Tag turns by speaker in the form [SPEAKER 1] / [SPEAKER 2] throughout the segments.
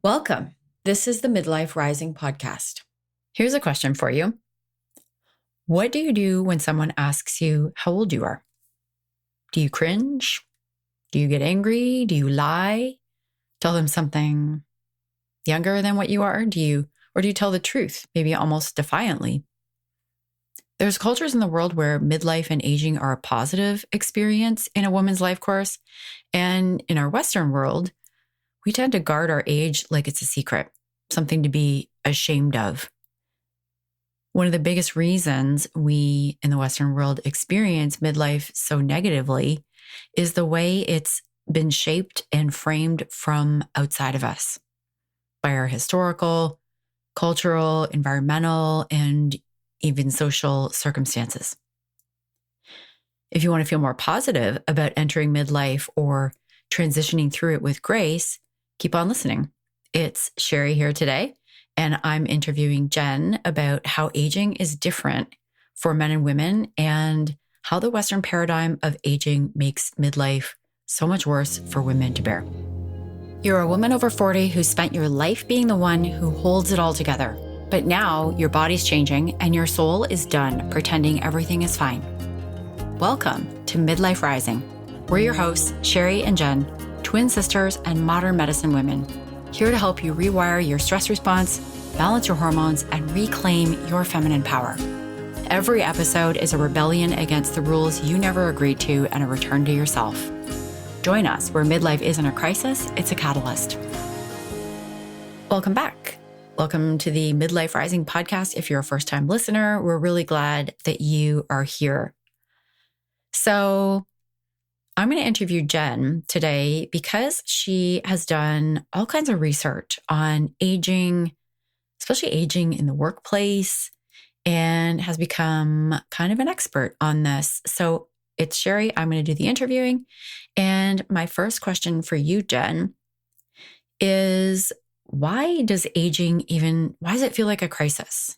[SPEAKER 1] Welcome. This is the Midlife Rising podcast.
[SPEAKER 2] Here's a question for you. What do you do when someone asks you how old you are? Do you cringe? Do you get angry? Do you lie? Tell them something younger than what you are? Do you tell the truth, maybe almost defiantly? There's cultures in the world where midlife and aging are a positive experience in a woman's life course. And in our Western world, we tend to guard our age like it's a secret, something to be ashamed of. One of the biggest reasons we in the Western world experience midlife so negatively is the way it's been shaped and framed from outside of us by our historical, cultural, environmental, and even social circumstances. If you want to feel more positive about entering midlife or transitioning through it with grace, keep on listening. It's Sherry here today, and I'm interviewing Jen about how aging is different for men and women and how the Western paradigm of aging makes midlife so much worse for women to bear. You're a woman over 40 who spent your life being the one who holds it all together. But now your body's changing and your soul is done pretending everything is fine. Welcome to Midlife Rising. We're your hosts, Sherry and Jen, twin sisters and modern medicine women, here to help you rewire your stress response, balance your hormones, and reclaim your feminine power. Every episode is a rebellion against the rules you never agreed to and a return to yourself. Join us where midlife isn't a crisis, it's a catalyst. Welcome back. Welcome to the Midlife Rising podcast. If you're a first-time listener, we're really glad that you are here. So I'm going to interview Jen today because she has done all kinds of research on aging, especially aging in the workplace, and has become kind of an expert on this. So it's Sherry. I'm going to do the interviewing. And my first question for you, Jen, is why does it feel like a crisis?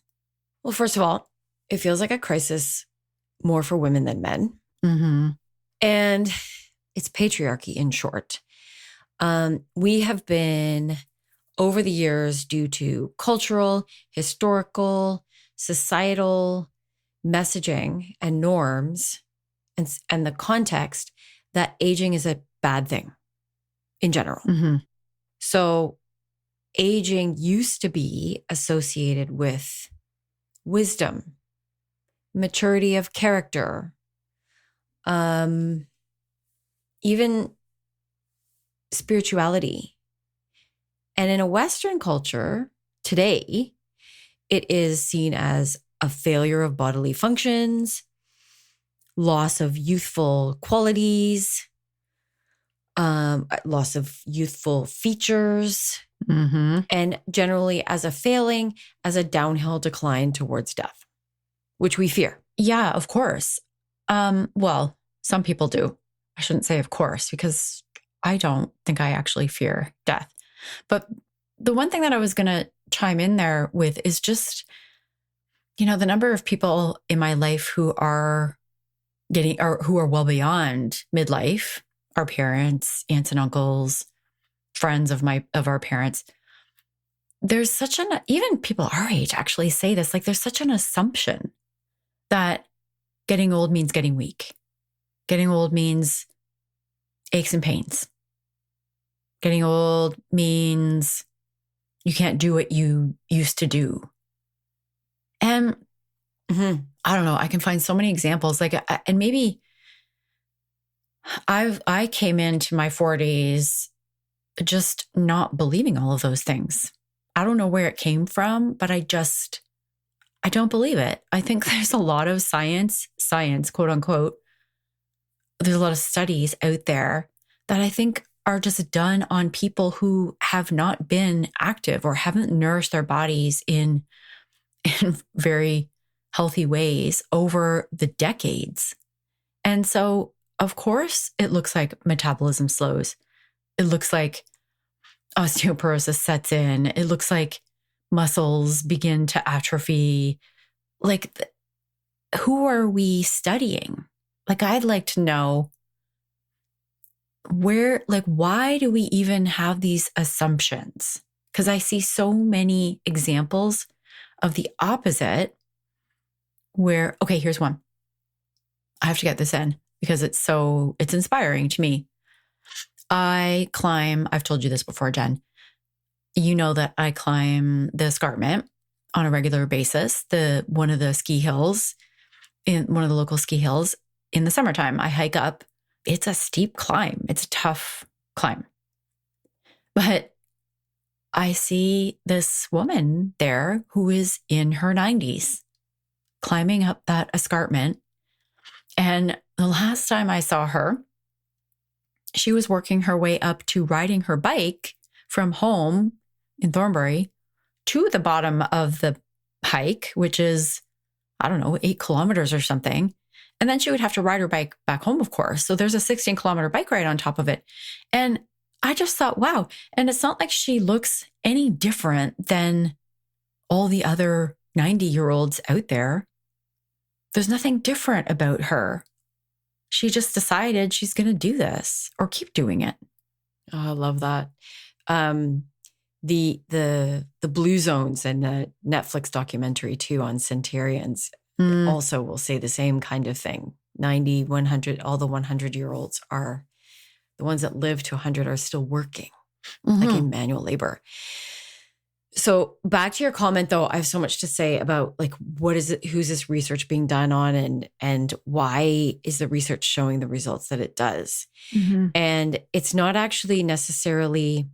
[SPEAKER 1] Well, first of all, it feels like a crisis more for women than men.
[SPEAKER 2] Mm-hmm.
[SPEAKER 1] And it's patriarchy in short. We have been, over the years, due to cultural, historical, societal messaging and norms and the context that aging is a bad thing in general.
[SPEAKER 2] Mm-hmm.
[SPEAKER 1] So aging used to be associated with wisdom, maturity of character, even spirituality. And in a Western culture today, it is seen as a failure of bodily functions, loss of youthful qualities, loss of youthful features,
[SPEAKER 2] Mm-hmm.
[SPEAKER 1] and generally as a failing, as a downhill decline towards death, which we fear.
[SPEAKER 2] Yeah, of course. Well, some people do. I shouldn't say of course, because I don't think I actually fear death. But the one thing that I was going to chime in there with is just, the number of people in my life who are well beyond midlife, our parents, aunts and uncles, friends of our parents. There's even people our age actually say this, like there's such an assumption that getting old means getting weak. Getting old means aches and pains. Getting old means you can't do what you used to do. And I don't know, I can find so many examples. And maybe I came into my 40s just not believing all of those things. I don't know where it came from, but I don't believe it. I think there's a lot of science, quote unquote. There's a lot of studies out there that I think are just done on people who have not been active or haven't nourished their bodies in very healthy ways over the decades. And so, of course, it looks like metabolism slows. It looks like osteoporosis sets in. It looks like muscles begin to atrophy. Who are we studying? I'd like to know why do we even have these assumptions? Because I see so many examples of the opposite where, okay, here's one. I have to get this in because it's inspiring to me. I've told you this before, Jen. You know that I climb the escarpment on a regular basis, one of the ski hills, in one of the local ski hills in the summertime. I hike up. It's a steep climb. It's a tough climb. But I see this woman there who is in her 90s climbing up that escarpment. And the last time I saw her, she was working her way up to riding her bike from home in Thornbury to the bottom of the hike, which is, 8 kilometers or something. And then she would have to ride her bike back home, of course. So there's a 16-kilometer bike ride on top of it. And I just thought, wow. And it's not like she looks any different than all the other 90-year-olds out there. There's nothing different about her. She just decided she's going to do this or keep doing it.
[SPEAKER 1] Oh, I love that. The blue zones and the Netflix documentary too on centenarians also will say the same kind of thing. 90, 100, all the 100-year-olds are the ones that live to 100 are still working, like in manual labor. So back to your comment though, I have so much to say about like, what is it, who's this research being done on and why is the research showing the results that it does? And it's not actually necessarily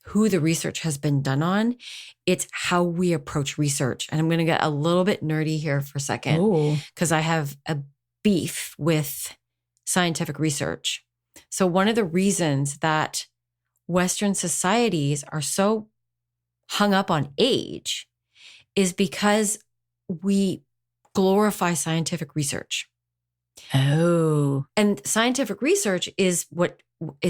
[SPEAKER 1] who the research has been done on, it's how we approach research. And I'm going to get a little bit nerdy here for a second because I have a beef with scientific research. So one of the reasons that Western societies are so hung up on age is because we glorify scientific research.
[SPEAKER 2] Oh.
[SPEAKER 1] And scientific research is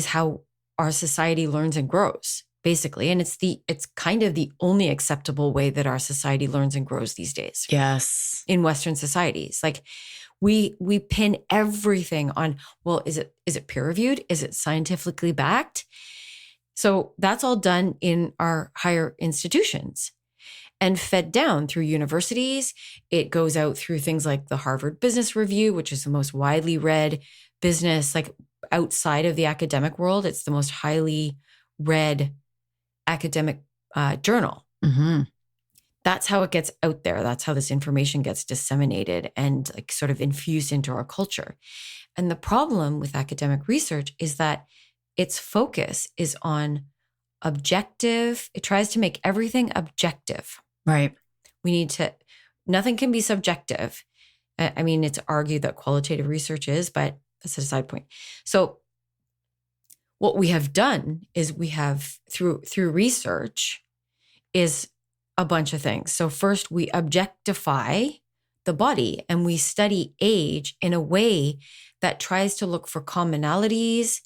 [SPEAKER 1] how our society learns and grows, basically. And it's kind of the only acceptable way that our society learns and grows these days.
[SPEAKER 2] Yes.
[SPEAKER 1] In Western societies. Like we pin everything on, well, is it peer reviewed? Is it scientifically backed? So that's all done in our higher institutions and fed down through universities. It goes out through things like the Harvard Business Review, which is the most widely read business, like outside of the academic world. It's the most highly read academic journal. That's how it gets out there. That's how this information gets disseminated and like sort of infused into our culture. And the problem with academic research is that its focus is on objective. It tries to make everything objective.
[SPEAKER 2] Right.
[SPEAKER 1] Nothing can be subjective. I mean, it's argued that qualitative research is, but that's a side point. So what we have done is we have through research is a bunch of things. So first we objectify the body and we study age in a way that tries to look for commonalities.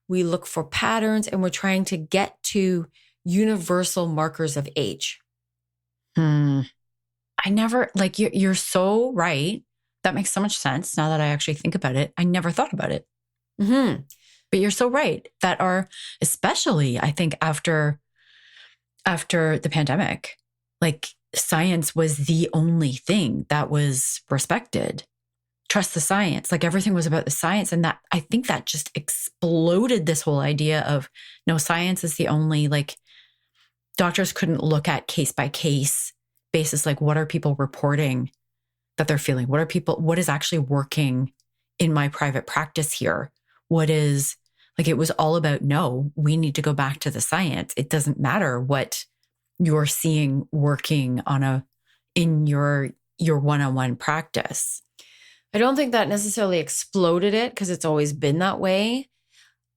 [SPEAKER 1] We look for patterns and we're trying to get to universal markers of age.
[SPEAKER 2] I never, like, you're so right. That makes so much sense now that I actually think about it. I never thought about it. But you're so right that especially I think after the pandemic, like science was the only thing that was respected. Trust the science. Like everything was about the science. And that, I think that just exploded this whole idea of no, science is the only, like doctors couldn't look at case by case basis. Like what are people reporting that they're feeling? What is actually working in my private practice here? It was all about, no, we need to go back to the science. It doesn't matter what you're seeing working in your one-on-one practice.
[SPEAKER 1] I don't think that necessarily exploded it because it's always been that way.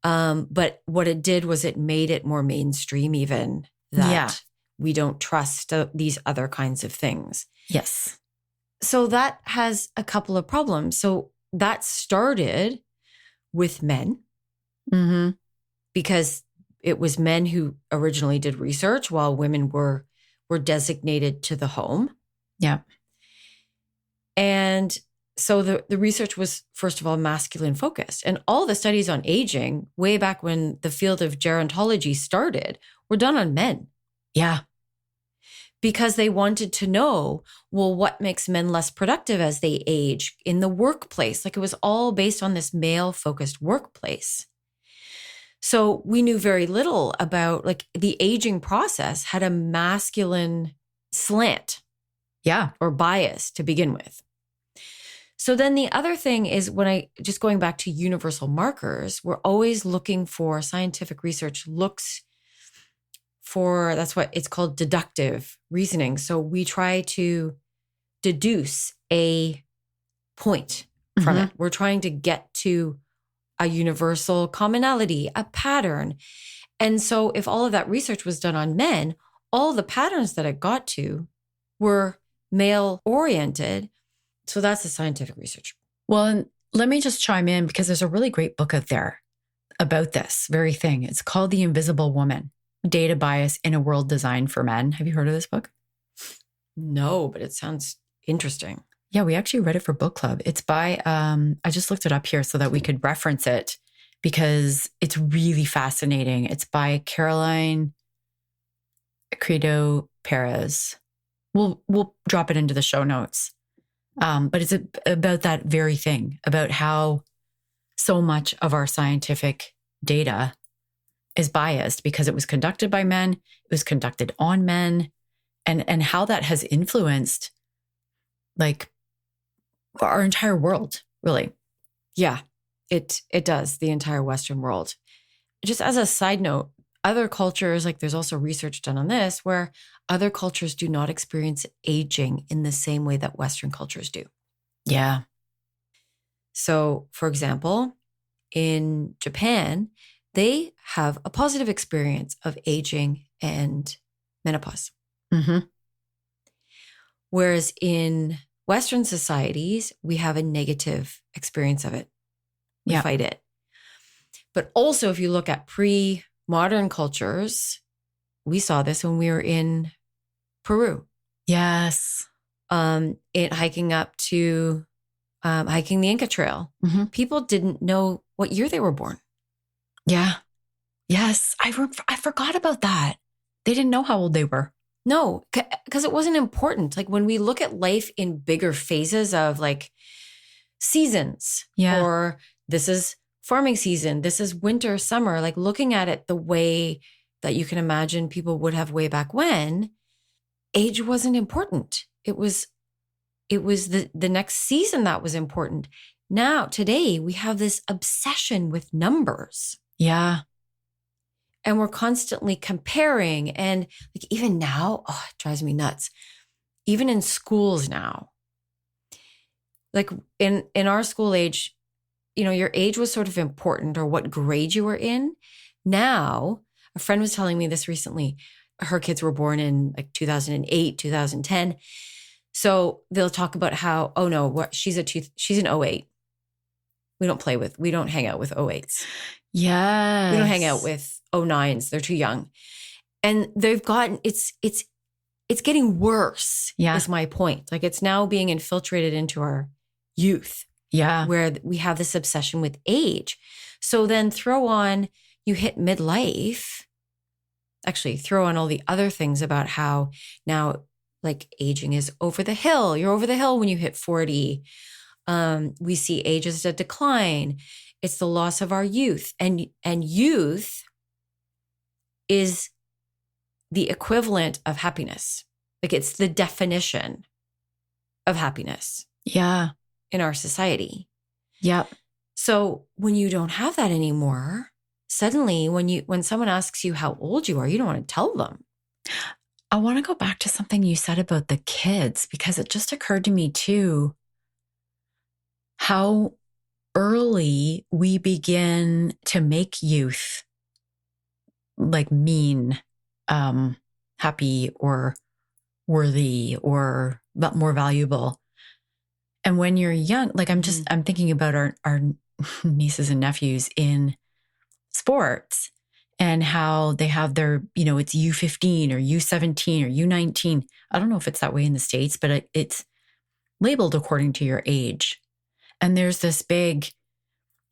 [SPEAKER 1] But what it did was it made it more mainstream even that we don't trust these other kinds of things.
[SPEAKER 2] Yes.
[SPEAKER 1] So that has a couple of problems. So that started with men because it was men who originally did research while women were designated to the home.
[SPEAKER 2] Yeah.
[SPEAKER 1] And so the research was, first of all, masculine focused. And all the studies on aging, way back when the field of gerontology started, were done on men.
[SPEAKER 2] Yeah.
[SPEAKER 1] because they wanted to know, well, what makes men less productive as they age in the workplace? Like it was all based on this male focused workplace. So we knew very little about like the aging process had a masculine slant
[SPEAKER 2] Yeah.
[SPEAKER 1] or bias to begin with. So then the other thing is just going back to universal markers, we're always looking for scientific research looks for, that's what it's called, deductive reasoning. So we try to deduce a point from it. We're trying to get to a universal commonality, a pattern. And so if all of that research was done on men, all the patterns that it got to were male oriented. So that's the scientific research.
[SPEAKER 2] Well, and let me just chime in because there's a really great book out there about this very thing. It's called The Invisible Woman, Data Bias in a World Designed for Men. Have you heard of this book?
[SPEAKER 1] No, but it sounds interesting.
[SPEAKER 2] Yeah, we actually read it for book club. It's by, I just looked it up here so that we could reference it because it's really fascinating. It's by Caroline Credo Perez. We'll drop it into the show notes. But it's about that very thing, about how so much of our scientific data is biased because it was conducted by men, it was conducted on men, and how that has influenced like our entire world, really.
[SPEAKER 1] Yeah, it does, the entire Western world. Just as a side note, other cultures, like there's also research done on this, where other cultures do not experience aging in the same way that Western cultures do.
[SPEAKER 2] Yeah.
[SPEAKER 1] So, for example, in Japan, they have a positive experience of aging and menopause. Whereas in Western societies, we have a negative experience of it. We fight it. But also, if you look at pre-modern cultures, we saw this when we were in Peru.
[SPEAKER 2] Yes.
[SPEAKER 1] Hiking up to hiking the Inca Trail. People didn't know what year they were born.
[SPEAKER 2] Yeah. Yes. I forgot about that. They didn't know how old they were.
[SPEAKER 1] No, because it wasn't important. Like when we look at life in bigger phases of like seasons, or this is farming season, this is winter, summer, like looking at it the way that you can imagine people would have way back when, age wasn't important. It was the next season that was important. Now, today, we have this obsession with numbers.
[SPEAKER 2] Yeah.
[SPEAKER 1] And we're constantly comparing. And like even now, it drives me nuts. Even in schools now, like in our school age, your age was sort of important, or what grade you were in. Now, a friend was telling me this recently. Her kids were born in like 2008, 2010. So they'll talk about how, oh no, she's an '08. We don't hang out with '08s.
[SPEAKER 2] Yeah.
[SPEAKER 1] We don't hang out with '09s. They're too young. And they've gotten, it's getting worse, is my point. Like it's now being infiltrated into our youth.
[SPEAKER 2] Yeah.
[SPEAKER 1] Where we have this obsession with age. So then you hit midlife, actually throw on all the other things about how now like aging is over the hill. You're over the hill when you hit 40. We see age as a decline. It's the loss of our youth. And youth is the equivalent of happiness. Like it's the definition of happiness.
[SPEAKER 2] Yeah.
[SPEAKER 1] In our society.
[SPEAKER 2] Yep.
[SPEAKER 1] So when you don't have that anymore, suddenly when someone asks you how old you are, you don't want to tell them.
[SPEAKER 2] I want to go back to something you said about the kids, because it just occurred to me too, how early we begin to make youth like mean, happy or worthy or more valuable. And when you're young, like I'm thinking about our nieces and nephews in sports and how they have their, it's U15 or U17 or U19. I don't know if it's that way in the States, but it's labeled according to your age. And there's this big,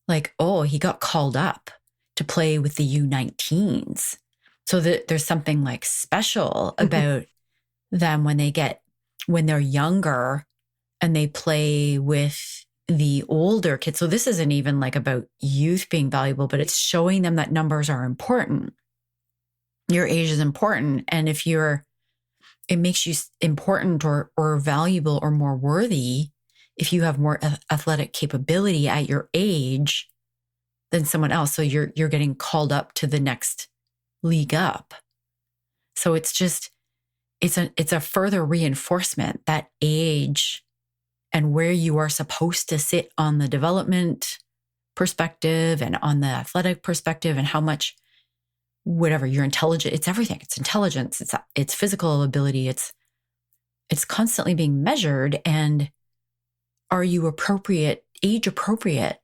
[SPEAKER 2] like, oh, he got called up to play with the U19s. So there's something like special about them when they're younger and they play with the older kids. So this isn't even like about youth being valuable, but it's showing them that numbers are important. Your age is important. And if it makes you important or valuable or more worthy if you have more athletic capability at your age than someone else. So you're getting called up to the next league up. So it's a further reinforcement that age and where you are supposed to sit on the development perspective and on the athletic perspective and how much whatever you're intelligent, it's everything. It's intelligence, it's physical ability, it's constantly being measured. And are you age appropriate?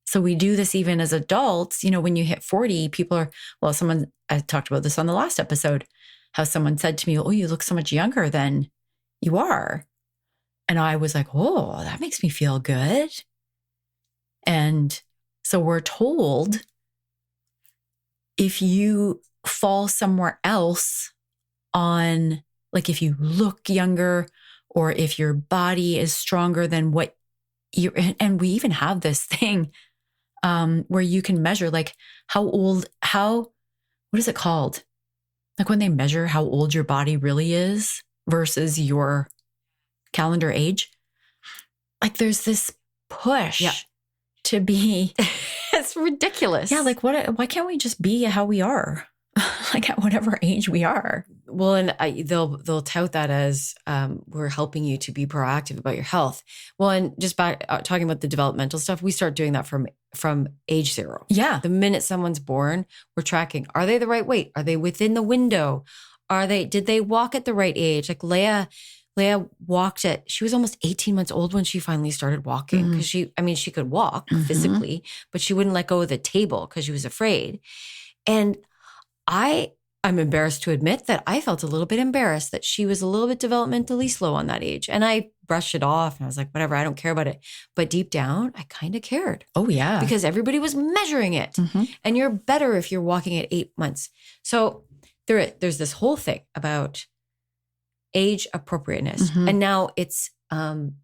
[SPEAKER 2] So we do this even as adults. When you hit 40, I talked about this on the last episode, how someone said to me, "Oh, you look so much younger than you are." And I was like, "Oh, that makes me feel good." And so we're told if you fall somewhere else on, like if you look younger or if your body is stronger than what you're, and we even have this thing where you can measure like what is it called? Like when they measure how old your body really is versus your calendar age. Like there's this push to be.
[SPEAKER 1] It's ridiculous.
[SPEAKER 2] Yeah. Like why can't we just be how we are? Like at whatever age we are.
[SPEAKER 1] Well, and they'll tout that as we're helping you to be proactive about your health. Well, and just back talking about the developmental stuff, we start doing that from age 0.
[SPEAKER 2] Yeah.
[SPEAKER 1] The minute someone's born, we're tracking. Are they the right weight? Are they within the window? Did they walk at the right age? Like Leia walked she was almost 18 months old when she finally started walking because she could walk physically, but she wouldn't let go of the table because she was afraid. And I'm embarrassed to admit that I felt a little bit embarrassed that she was a little bit developmentally slow on that age. And I brushed it off and I was like, whatever, I don't care about it. But deep down, I kind of cared.
[SPEAKER 2] Oh, yeah.
[SPEAKER 1] Because everybody was measuring it. And you're better if you're walking at 8 months. So there's this whole thing about age appropriateness. And now it's, am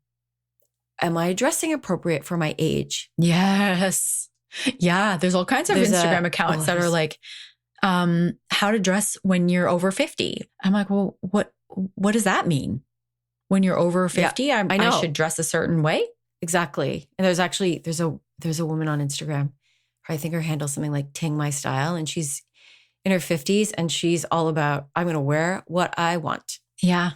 [SPEAKER 1] I dressing appropriate for my age?
[SPEAKER 2] Yes. Yeah. There's all kinds of Instagram accounts that are like, how to dress when you're over 50. I'm like, well, what does that mean? When you're over 50, I should dress a certain way?
[SPEAKER 1] Exactly. And there's a woman on Instagram. I think her handle's something like Ting My Style. And she's in her 50s and she's all about, I'm going to wear what I want.
[SPEAKER 2] Yeah.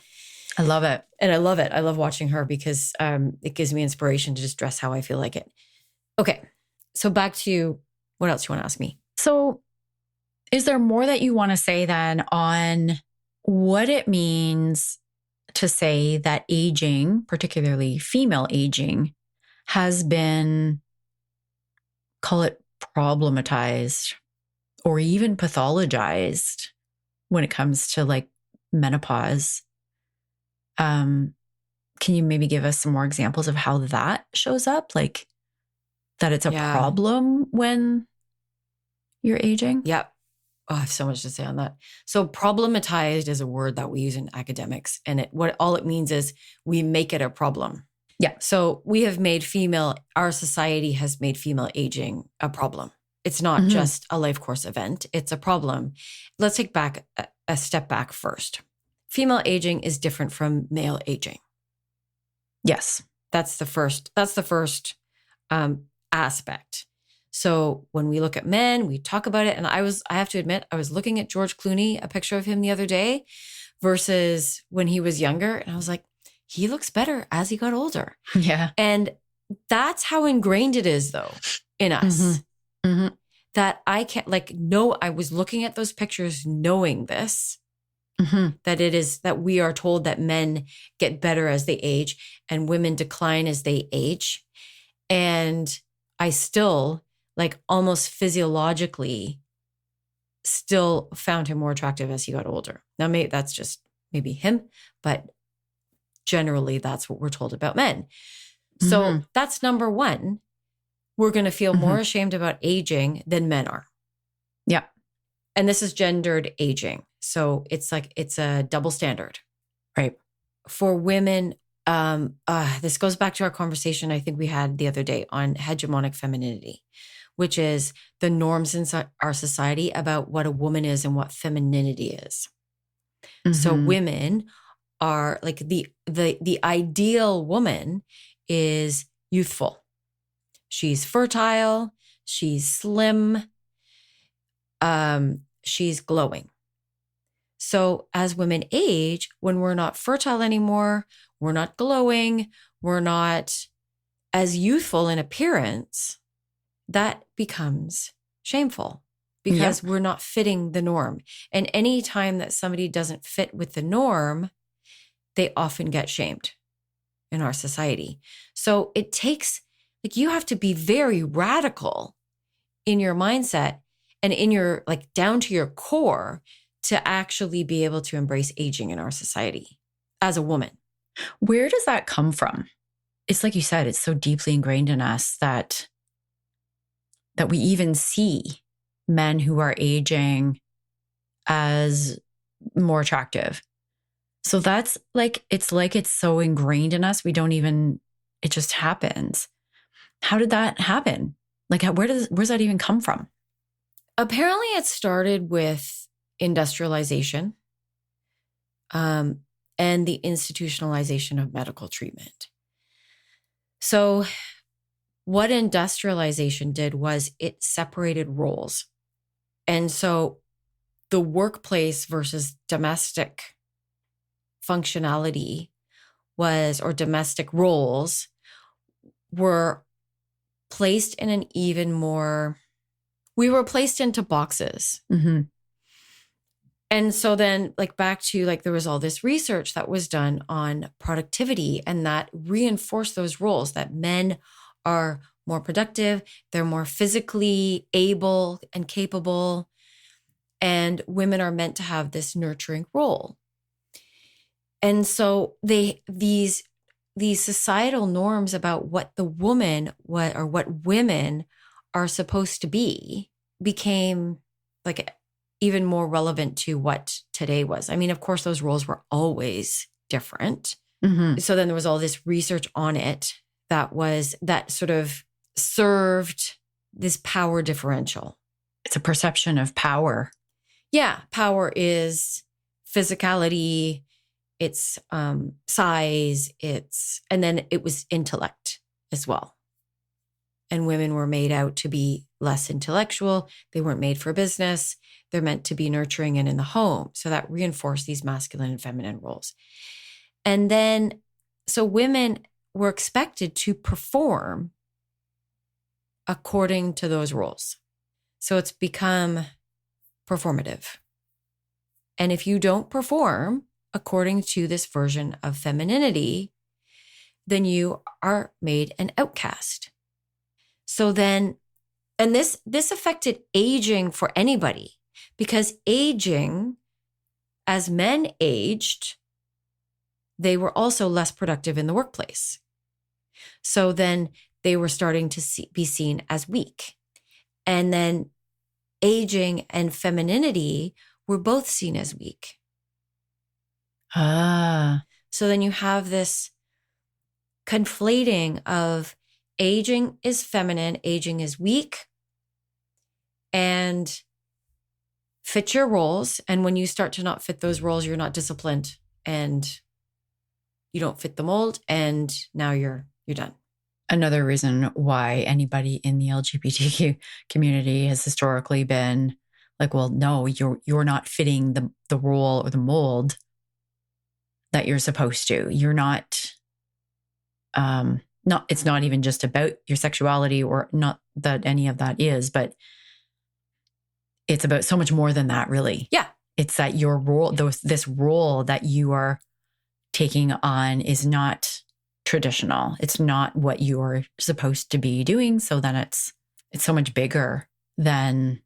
[SPEAKER 2] I love it.
[SPEAKER 1] And I love it. I love watching her because it gives me inspiration to just dress how I feel like it. Okay. So back to what else you want to ask me?
[SPEAKER 2] So is there more that you want to say then on what it means to say that aging, particularly female aging, has been, call it problematized or even pathologized when it comes to like menopause? Can you maybe give us some more examples of how that shows up? Like that it's a problem when you're aging?
[SPEAKER 1] Yep. Oh, I have so much to say on that. So problematized is a word that we use in academics. And all it means is we make it a problem.
[SPEAKER 2] Yeah.
[SPEAKER 1] So our society has made female aging a problem. It's not just a life course event. It's a problem. Let's take back a step back first. Female aging is different from male aging.
[SPEAKER 2] Yes.
[SPEAKER 1] That's the first aspect. So when we look at men, we talk about it. And I have to admit, I was looking at George Clooney, a picture of him the other day versus when he was younger. And I was like, he looks better as he got older.
[SPEAKER 2] Yeah.
[SPEAKER 1] And that's how ingrained it is though in us that I can't I was looking at those pictures knowing this, that we are told that men get better as they age and women decline as they age. And I still almost physiologically still found him more attractive as he got older. Now, maybe that's just maybe him, but generally that's what we're told about men. So that's number one. We're going to feel more ashamed about aging than men are.
[SPEAKER 2] Yeah.
[SPEAKER 1] And this is gendered aging. So it's a double standard.
[SPEAKER 2] Right.
[SPEAKER 1] For women, this goes back to our conversation I think we had the other day on hegemonic femininity, which is the norms in our society about what a woman is and what femininity is.
[SPEAKER 2] Mm-hmm.
[SPEAKER 1] So women are like the ideal woman is youthful. She's fertile, she's slim, she's glowing. So as women age, when we're not fertile anymore, we're not glowing, we're not as youthful in appearance, that becomes shameful because we're not fitting the norm. And any time that somebody doesn't fit with the norm, they often get shamed in our society. So it takes, like, you have to be very radical in your mindset and in your, like, down to your core to actually be able to embrace aging in our society as a woman.
[SPEAKER 2] Where does that come from? It's like you said, it's so deeply ingrained in us that we even see men who are aging as more attractive. So that's like it's so ingrained in us. We don't even, it just happens. How did that happen? Like, where's that even come from?
[SPEAKER 1] Apparently it started with industrialization, and the institutionalization of medical treatment. So what industrialization did was it separated roles. And so the workplace versus domestic functionality or domestic roles were placed in an even more, we were placed into boxes.
[SPEAKER 2] Mm-hmm.
[SPEAKER 1] And so then, like, back to, like, there was all this research that was done on productivity, and that reinforced those roles, that men are more productive, they're more physically able and capable, and women are meant to have this nurturing role. And so these societal norms about what the woman, what women are supposed to be, became like even more relevant to what today was. I mean, of course, those roles were always different.
[SPEAKER 2] Mm-hmm.
[SPEAKER 1] So then there was all this research on it that sort of served this power differential.
[SPEAKER 2] It's a perception of power.
[SPEAKER 1] Yeah. Power is physicality, it's size, and then it was intellect as well. And women were made out to be less intellectual. They weren't made for business. They're meant to be nurturing and in the home. So that reinforced these masculine and feminine roles. And then, so women were expected to perform according to those roles. So it's become performative. And if you don't perform according to this version of femininity, then you are made an outcast. So then, and this affected aging for anybody, because aging, as men aged, they were also less productive in the workplace. So then they were starting to be seen as weak. And then aging and femininity were both seen as weak. So then you have this conflating of aging is feminine, aging is weak, and fit your roles. And when you start to not fit those roles, you're not disciplined and you don't fit the mold, and now you're done.
[SPEAKER 2] Another reason why anybody in the LGBTQ community has historically been like, well, no, you're not fitting the role or the mold that you're supposed to. You're not, it's not even just about your sexuality, or not that any of that is, but it's about so much more than that, really.
[SPEAKER 1] Yeah.
[SPEAKER 2] It's that your role, this role that you are taking on is not traditional. It's not what you're supposed to be doing. So then it's so much bigger than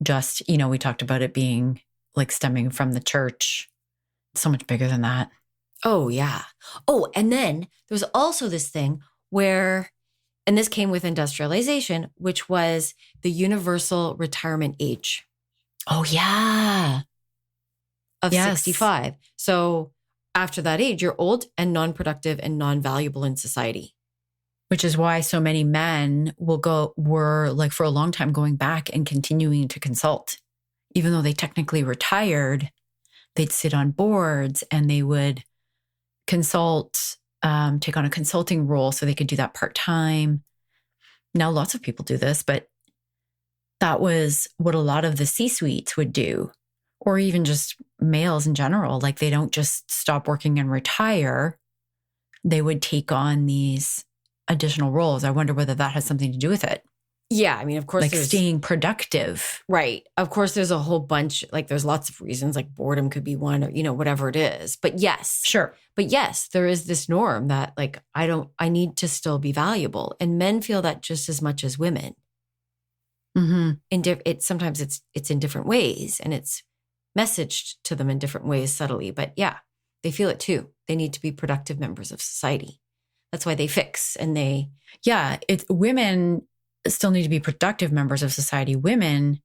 [SPEAKER 2] just, we talked about it being like stemming from the church. It's so much bigger than that.
[SPEAKER 1] Oh, yeah. Oh, and then there was also this thing where, and this came with industrialization, which was the universal retirement age.
[SPEAKER 2] Oh, yeah.
[SPEAKER 1] of
[SPEAKER 2] Yes.
[SPEAKER 1] 65. So after that age, you're old and non-productive and non-valuable in society.
[SPEAKER 2] Which is why so many men were like for a long time going back and continuing to consult. Even though they technically retired, they'd sit on boards and they would consult, take on a consulting role so they could do that part-time. Now, lots of people do this, but that was what a lot of the C-suites would do, or even just males in general. Like they don't just stop working and retire. They would take on these additional roles. I wonder whether that has something to do with it.
[SPEAKER 1] Yeah. I mean, of course,
[SPEAKER 2] Like
[SPEAKER 1] there's
[SPEAKER 2] staying productive.
[SPEAKER 1] right. Of course, there's a whole bunch, like there's lots of reasons, like boredom could be one or, whatever it is. But yes.
[SPEAKER 2] Sure.
[SPEAKER 1] But yes, there is this norm that like, I need to still be valuable. And men feel that just as much as women.
[SPEAKER 2] Mm-hmm.
[SPEAKER 1] Sometimes it's in different ways and it's messaged to them in different ways subtly. But yeah, they feel it too. They need to be productive members of society. That's why they fix and they.
[SPEAKER 2] Yeah, women still need to be productive members of society. Women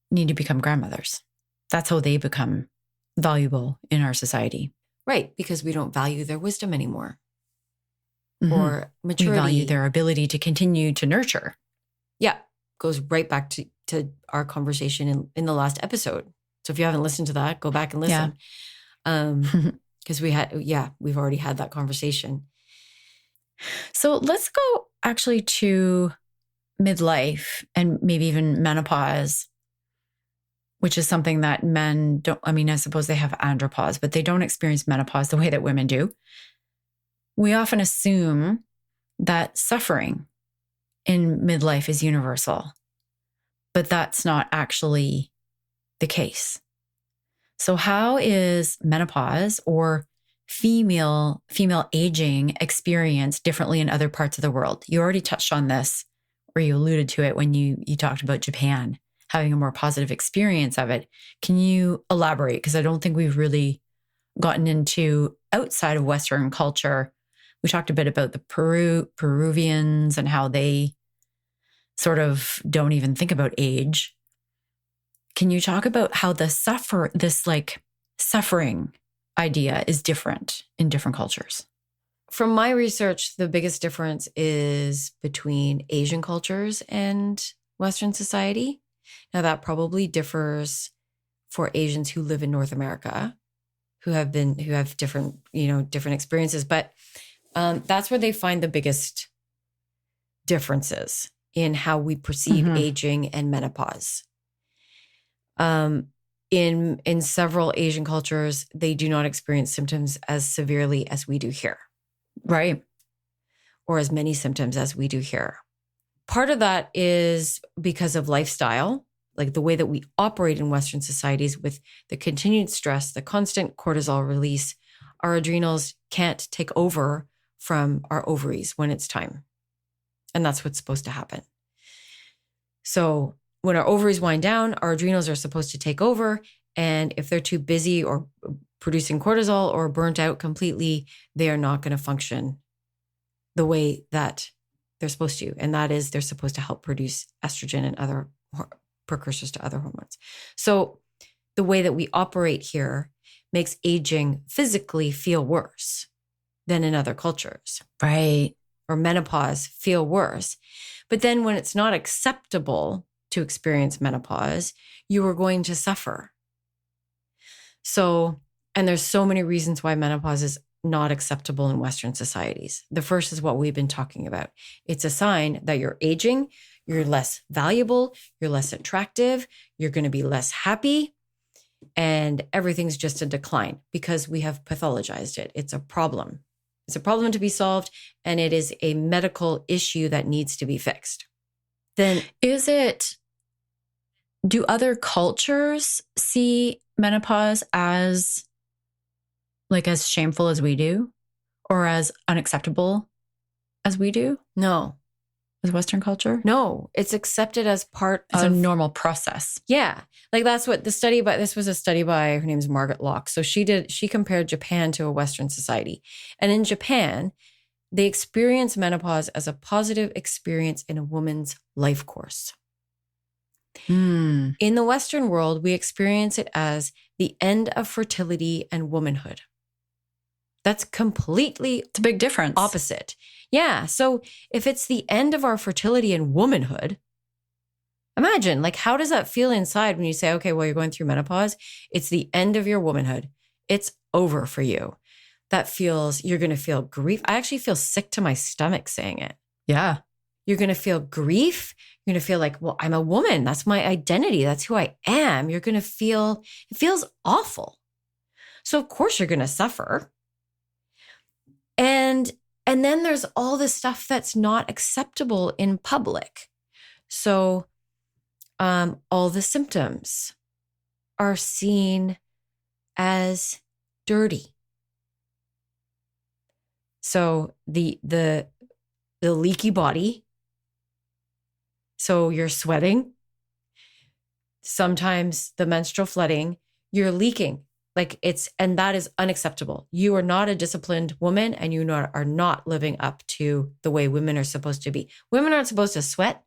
[SPEAKER 2] need to become grandmothers. That's how they become valuable in our society.
[SPEAKER 1] Right, because we don't value their wisdom anymore.
[SPEAKER 2] Mm-hmm.
[SPEAKER 1] Or maturity.
[SPEAKER 2] We value their ability to continue to nurture.
[SPEAKER 1] Yeah, goes right back to our conversation in the last episode. So if you haven't listened to that, go back and listen. Because we've already had that conversation.
[SPEAKER 2] So let's go actually to midlife and maybe even menopause, which is something that men don't, I mean, I suppose they have andropause, but they don't experience menopause the way that women do. We often assume that suffering in midlife is universal, but that's not actually the case. So how is menopause or female aging experienced differently in other parts of the world? You already touched on this, or you alluded to it when you talked about Japan having a more positive experience of it. Can you elaborate? Because I don't think we've really gotten into outside of Western culture. We talked a bit about the Peruvians and how they sort of don't even think about age. Can you talk about how this suffering idea is different in different cultures?
[SPEAKER 1] From my research, the biggest difference is between Asian cultures and Western society. Now, that probably differs for Asians who live in North America, who have different, different experiences. But that's where they find the biggest differences in how we perceive aging and menopause. In several Asian cultures, they do not experience symptoms as severely as we do here.
[SPEAKER 2] Right.
[SPEAKER 1] Or as many symptoms as we do here. Part of that is because of lifestyle, like the way that we operate in Western societies with the continued stress, the constant cortisol release. Our adrenals can't take over from our ovaries when it's time. And that's what's supposed to happen. So when our ovaries wind down, our adrenals are supposed to take over. And if they're too busy or producing cortisol or burnt out completely, they are not going to function the way that they're supposed to. And that is, they're supposed to help produce estrogen and other precursors to other hormones. So the way that we operate here makes aging physically feel worse than in other cultures.
[SPEAKER 2] Right.
[SPEAKER 1] Or menopause feel worse. But then when it's not acceptable to experience menopause, you are going to suffer. So, and there's so many reasons why menopause is not acceptable in Western societies. The first is what we've been talking about. It's a sign that you're aging, you're less valuable, you're less attractive, you're going to be less happy, and everything's just a decline because we have pathologized it. It's a problem. It's a problem to be solved, and it is a medical issue that needs to be fixed. Then
[SPEAKER 2] do other cultures see menopause as shameful as we do, or as unacceptable as we do?
[SPEAKER 1] No.
[SPEAKER 2] As Western culture?
[SPEAKER 1] No, it's accepted as part
[SPEAKER 2] of
[SPEAKER 1] a
[SPEAKER 2] normal process.
[SPEAKER 1] Yeah. Like that's what the study by, this was a study by, her name's Margaret Locke. So she compared Japan to a Western society. And in Japan, they experience menopause as a positive experience in a woman's life course.
[SPEAKER 2] Mm.
[SPEAKER 1] In the Western world, we experience it as the end of fertility and womanhood. That's completely
[SPEAKER 2] It's a big difference.
[SPEAKER 1] opposite. Yeah. So if it's the end of our fertility and womanhood, imagine, like, how does that feel inside when you say, okay, well, you're going through menopause. It's the end of your womanhood. It's over for you. That feels, you're going to feel grief. I actually feel sick to my stomach saying it.
[SPEAKER 2] Yeah.
[SPEAKER 1] You're going to feel grief. You're going to feel like, well, I'm a woman. That's my identity. That's who I am. You're going to feel, it feels awful. So of course you're going to suffer. And then there's all this stuff that's not acceptable in public. So all the symptoms are seen as dirty. So the leaky body. So you're sweating. Sometimes the menstrual flooding, you're leaking. And that is unacceptable. You are not a disciplined woman, and you are not living up to the way women are supposed to be. Women aren't supposed to sweat.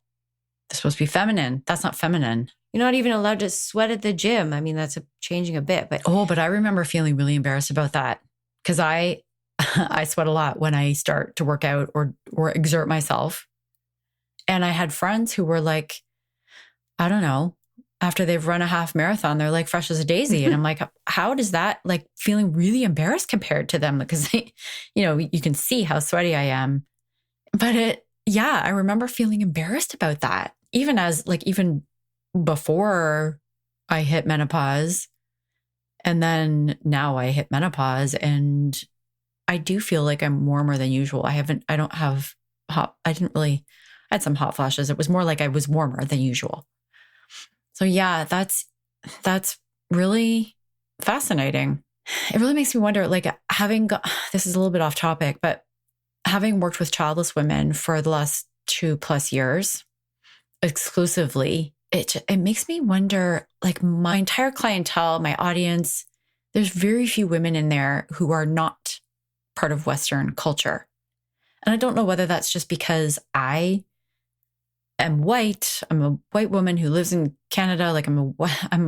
[SPEAKER 2] They're supposed to be feminine. That's not feminine.
[SPEAKER 1] You're not even allowed to sweat at the gym. I mean, that's changing a bit, but
[SPEAKER 2] but I remember feeling really embarrassed about that because I sweat a lot when I start to work out or exert myself. And I had friends who were like, I don't know, after they've run a half marathon, they're like fresh as a daisy. And I'm like, how does that, like, feeling really embarrassed compared to them? Because, you can see how sweaty I am. But I remember feeling embarrassed about that. Even before I hit menopause, and then now I hit menopause, and I do feel like I'm warmer than usual. I had some hot flashes. It was more like I was warmer than usual. So yeah, that's really fascinating. It really makes me wonder, like, this is a little bit off topic, but having worked with childless women for the last 2+ years exclusively, it makes me wonder, like, my entire clientele, my audience, there's very few women in there who are not part of Western culture. And I don't know whether that's just because I am white. I'm a white woman who lives in Canada. Like, I'm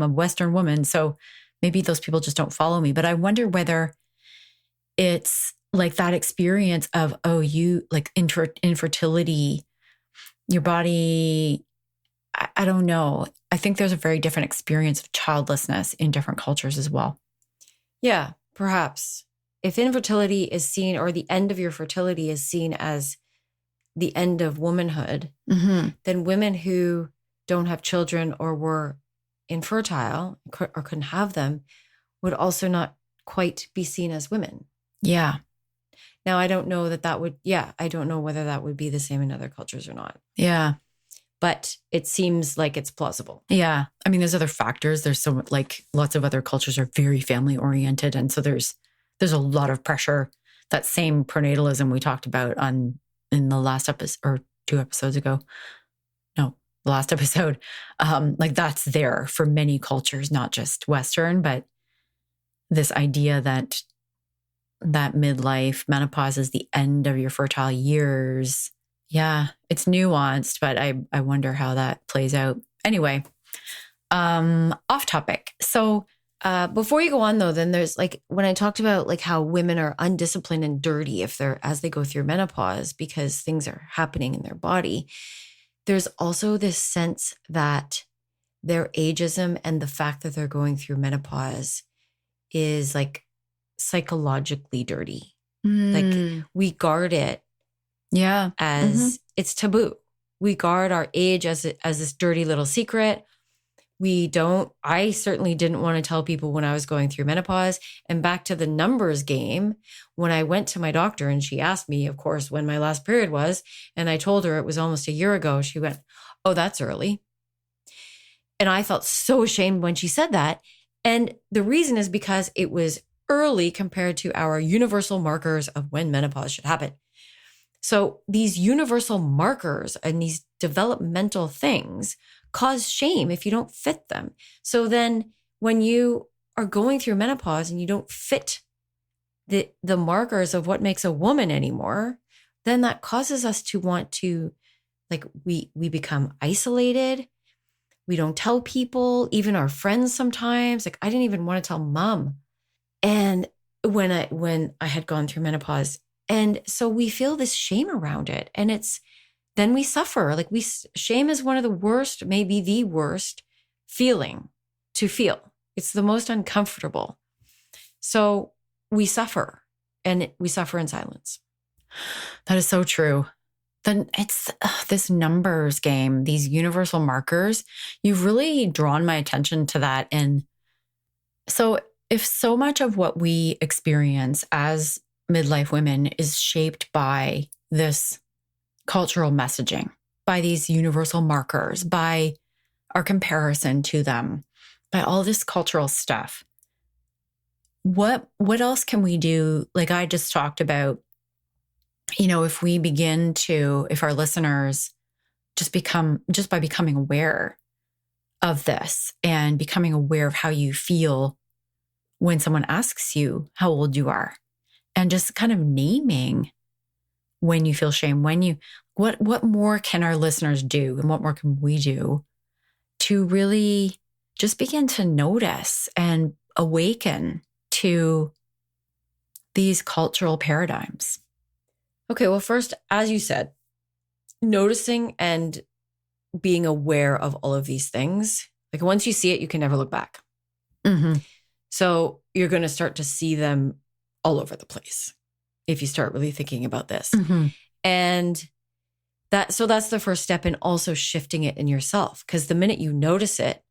[SPEAKER 2] a Western woman. So maybe those people just don't follow me. But I wonder whether it's like that experience of, infertility, your body, I don't know. I think there's a very different experience of childlessness in different cultures as well.
[SPEAKER 1] Yeah, perhaps. If infertility is seen, or the end of your fertility is seen as the end of womanhood, then women who don't have children or were infertile or couldn't have them would also not quite be seen as women.
[SPEAKER 2] Yeah.
[SPEAKER 1] Now, I don't know I don't know whether that would be the same in other cultures or not.
[SPEAKER 2] Yeah.
[SPEAKER 1] But it seems like it's plausible.
[SPEAKER 2] Yeah. I mean, there's other factors. There's lots of other cultures are very family oriented. And so there's a lot of pressure. That same pronatalism we talked about in the last episode, or 2 episodes ago. No, the last episode. Like, that's there for many cultures, not just Western, but this idea that midlife menopause is the end of your fertile years. Yeah, it's nuanced, but I wonder how that plays out. Anyway, off topic. So
[SPEAKER 1] before you go on, though, then there's, like, when I talked about, like, how women are undisciplined and dirty as they go through menopause because things are happening in their body, there's also this sense that their ageism and the fact that they're going through menopause is, like, psychologically dirty. Like, we guard it.
[SPEAKER 2] Yeah.
[SPEAKER 1] As it's taboo. We guard our age as this dirty little secret. I certainly didn't want to tell people when I was going through menopause. And back to the numbers game, when I went to my doctor and she asked me, of course, when my last period was, and I told her it was almost a year ago, she went, "Oh, that's early." And I felt so ashamed when she said that. And the reason is because it was early compared to our universal markers of when menopause should happen. So these universal markers and these developmental things cause shame if you don't fit them. So then when you are going through menopause and you don't fit the markers of what makes a woman anymore, then that causes us to want to, like, we become isolated. We don't tell people, even our friends sometimes. Like I didn't even want to tell mom. And when I had gone through menopause. And so we feel this shame around it. And then we suffer. Like shame is one of the worst, maybe the worst feeling to feel. It's the most uncomfortable. So we suffer, and we suffer in silence.
[SPEAKER 2] That is so true. Then it's this numbers game, these universal markers. You've really drawn my attention to that. And so if so much of what we experience as midlife women is shaped by this cultural messaging, by these universal markers, by our comparison to them, by all this cultural stuff, what else can we do? Like I just talked about, if our listeners just by becoming aware of this and becoming aware of how you feel when someone asks you how old you are, and just kind of naming when you feel shame, what more can our listeners do, and what more can we do to really just begin to notice and awaken to these cultural paradigms?
[SPEAKER 1] Okay, well, first, as you said, noticing and being aware of all of these things. Like once you see it, you can never look back.
[SPEAKER 2] Mm-hmm.
[SPEAKER 1] So you're going to start to see them all over the place if you start really thinking about this.
[SPEAKER 2] Mm-hmm.
[SPEAKER 1] And that's the first step in also shifting it in yourself. Because the minute you notice it,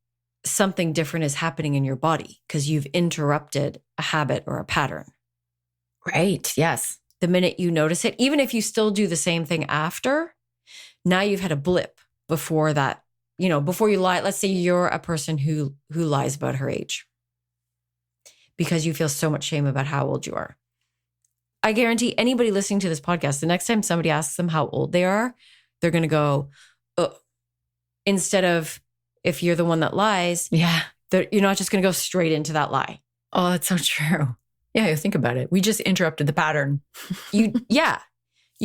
[SPEAKER 1] something different is happening in your body because you've interrupted a habit or a pattern.
[SPEAKER 2] Right. Yes.
[SPEAKER 1] The minute you notice it, even if you still do the same thing after, now you've had a blip before that, before you lie. Let's say you're a person who lies about her age because you feel so much shame about how old you are. I guarantee anybody listening to this podcast, the next time somebody asks them how old they are, they're going to go, oh, instead of if you're the one that lies,
[SPEAKER 2] yeah,
[SPEAKER 1] you're not just going to go straight into that lie.
[SPEAKER 2] Oh, that's so true. Yeah, you think about it. We just interrupted the pattern.
[SPEAKER 1] You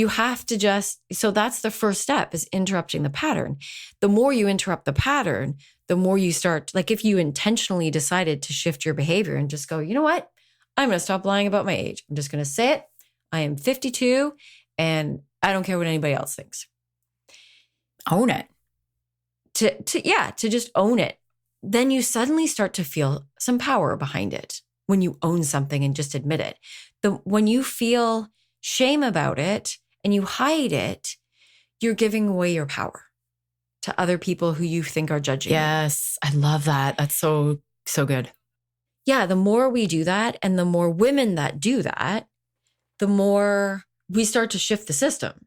[SPEAKER 1] have to so that's the first step, is interrupting the pattern. The more you interrupt the pattern, the more you start, like if you intentionally decided to shift your behavior and just go, you know what? I'm going to stop lying about my age. I'm just going to say it. I am 52 and I don't care what anybody else thinks.
[SPEAKER 2] Own it.
[SPEAKER 1] To just own it. Then you suddenly start to feel some power behind it when you own something and just admit it. When you feel shame about it and you hide it, you're giving away your power to other people who you think are judging.
[SPEAKER 2] Yes, I love that. That's so, so good.
[SPEAKER 1] Yeah, the more we do that and the more women that do that, the more we start to shift the system.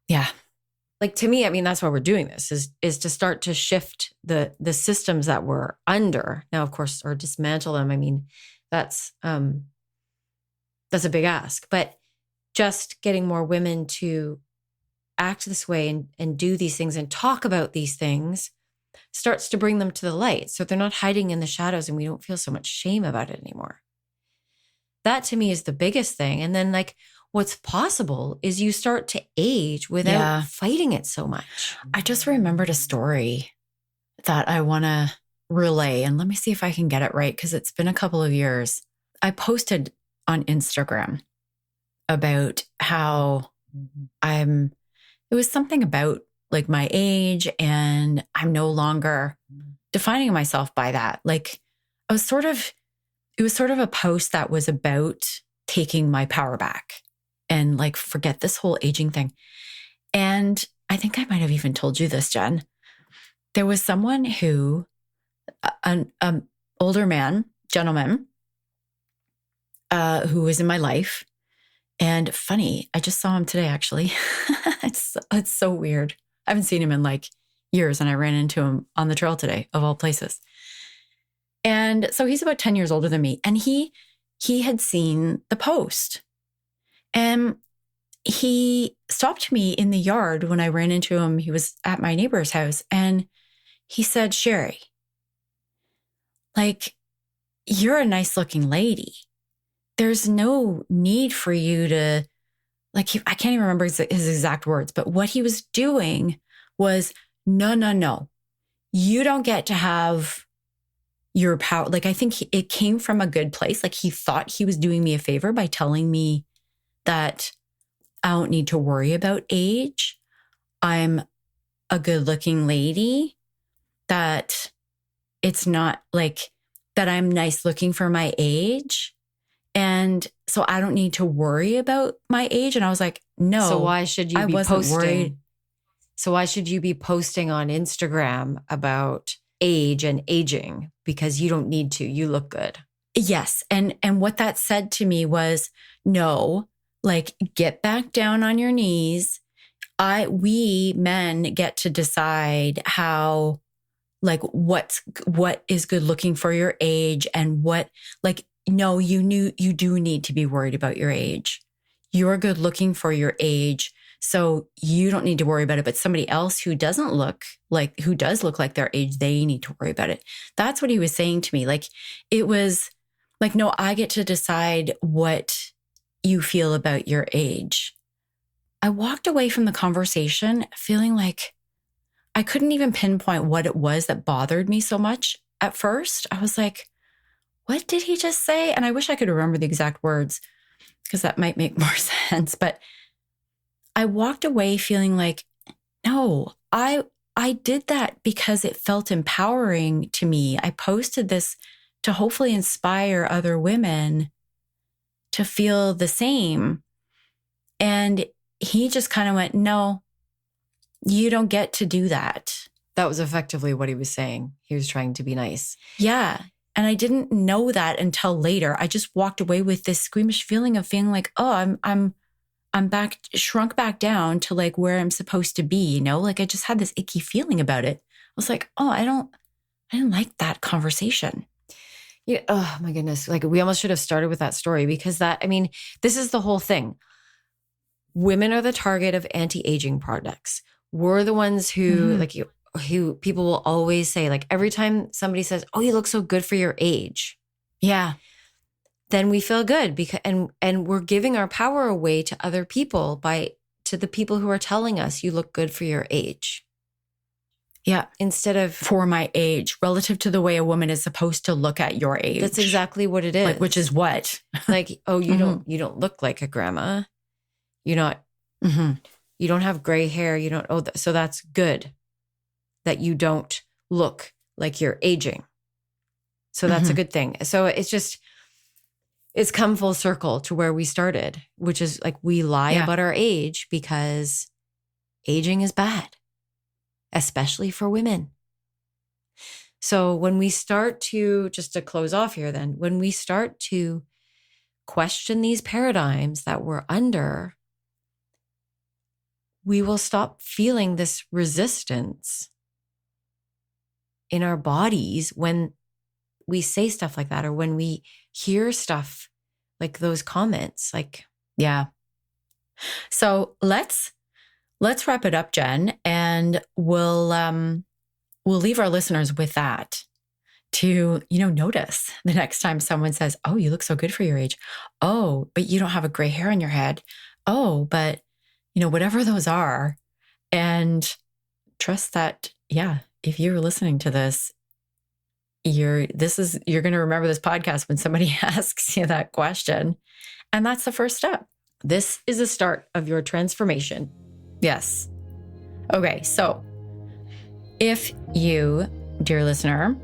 [SPEAKER 2] Yeah.
[SPEAKER 1] Like to me, I mean, that's why we're doing this is to start to shift the systems that we're under now, of course, or dismantle them. I mean, that's a big ask, but just getting more women to act this way and do these things and talk about these things starts to bring them to the light. So they're not hiding in the shadows and we don't feel so much shame about it anymore. That to me is the biggest thing. And then like what's possible is you start to age without fighting it so much.
[SPEAKER 2] I just remembered a story that I want to relay, and let me see if I can get it right because it's been a couple of years. I posted on Instagram about how it was something about like my age and I'm no longer defining myself by that. Like it was sort of a post that was about taking my power back and like forget this whole aging thing. And I think I might have even told you this, Jen. There was someone who, an older gentleman, who was in my life. And funny, I just saw him today, actually. It's so weird. I haven't seen him in like years, and I ran into him on the trail today, of all places. And so he's about 10 years older than me. And he had seen the post. And he stopped me in the yard when I ran into him. He was at my neighbor's house. And he said, Sherry, like, you're a nice looking lady. There's no need for you to, like, I can't even remember his exact words, but what he was doing was, no. you don't get to have your power. Like, I think it came from a good place. Like, he thought he was doing me a favor by telling me that I don't need to worry about age. I'm a good looking lady, that it's not like that I'm nice looking for my age. And so I don't need to worry about my age. And I was like, no.
[SPEAKER 1] So why should you
[SPEAKER 2] I
[SPEAKER 1] be
[SPEAKER 2] wasn't
[SPEAKER 1] posting?
[SPEAKER 2] worried.
[SPEAKER 1] So why should you be posting on Instagram about age and aging? Because you don't need to. You look good.
[SPEAKER 2] Yes. And what that said to me was, no, like, get back down on your knees. We men get to decide how, like, what is good looking for your age, and what, like, no, you do need to be worried about your age. You're good looking for your age, so you don't need to worry about it. But somebody else who does look like their age, they need to worry about it. That's what he was saying to me. Like, it was like, no, I get to decide what you feel about your age. I walked away from the conversation feeling like I couldn't even pinpoint what it was that bothered me so much at first. I was like, what did he just say? And I wish I could remember the exact words, because that might make more sense. But I walked away feeling like, no, I did that because it felt empowering to me. I posted this to hopefully inspire other women to feel the same. And he just kind of went, no, you don't get to do that.
[SPEAKER 1] That was effectively what he was saying. He was trying to be nice.
[SPEAKER 2] Yeah. And I didn't know that until later. I just walked away with this squeamish feeling of feeling like, oh, I'm back, shrunk back down to like where I'm supposed to be, you know? Like, I just had this icky feeling about it. I was like, oh, I didn't like that conversation.
[SPEAKER 1] Yeah. Oh my goodness. Like, we almost should have started with that story, because this is the whole thing. Women are the target of anti-aging products. We're the ones who who people will always say, like, every time somebody says, oh, you look so good for your age.
[SPEAKER 2] Yeah.
[SPEAKER 1] Then we feel good, because and we're giving our power away to other people, to the people who are telling us you look good for your age.
[SPEAKER 2] Yeah.
[SPEAKER 1] Instead of
[SPEAKER 2] for my age, relative to the way a woman is supposed to look at your age.
[SPEAKER 1] That's exactly what it is.
[SPEAKER 2] Like, which is what?
[SPEAKER 1] Like, oh, you don't look like a grandma. You're not, you don't have gray hair. You don't, so that's good that you don't look like you're aging. So that's a good thing. So it's come full circle to where we started, which is like, we lie about our age because aging is bad, especially for women. So when we start to, just to close off here then, when we start to question these paradigms that we're under, we will stop feeling this resistance in our bodies when we say stuff like that, or when we hear stuff like those comments. Like,
[SPEAKER 2] yeah. So let's wrap it up, Jen, and we'll leave our listeners with that to, notice the next time someone says, oh, you look so good for your age. Oh, but you don't have a gray hair on your head. Oh, but whatever those are, and trust that, if you're listening to this, you're going to remember this podcast when somebody asks you that question. And that's the first step.
[SPEAKER 1] This is the start of your transformation.
[SPEAKER 2] Yes. Okay. So if you, dear listener,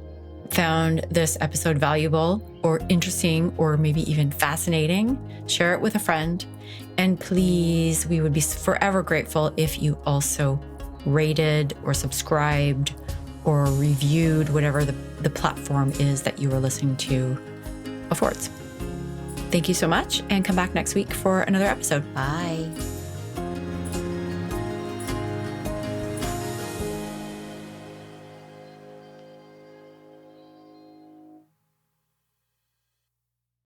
[SPEAKER 2] found this episode valuable or interesting, or maybe even fascinating, share it with a friend. And please, we would be forever grateful if you also rated or subscribed or reviewed, whatever the platform is that you are listening to affords. Thank you so much, and come back next week for another episode.
[SPEAKER 1] Bye.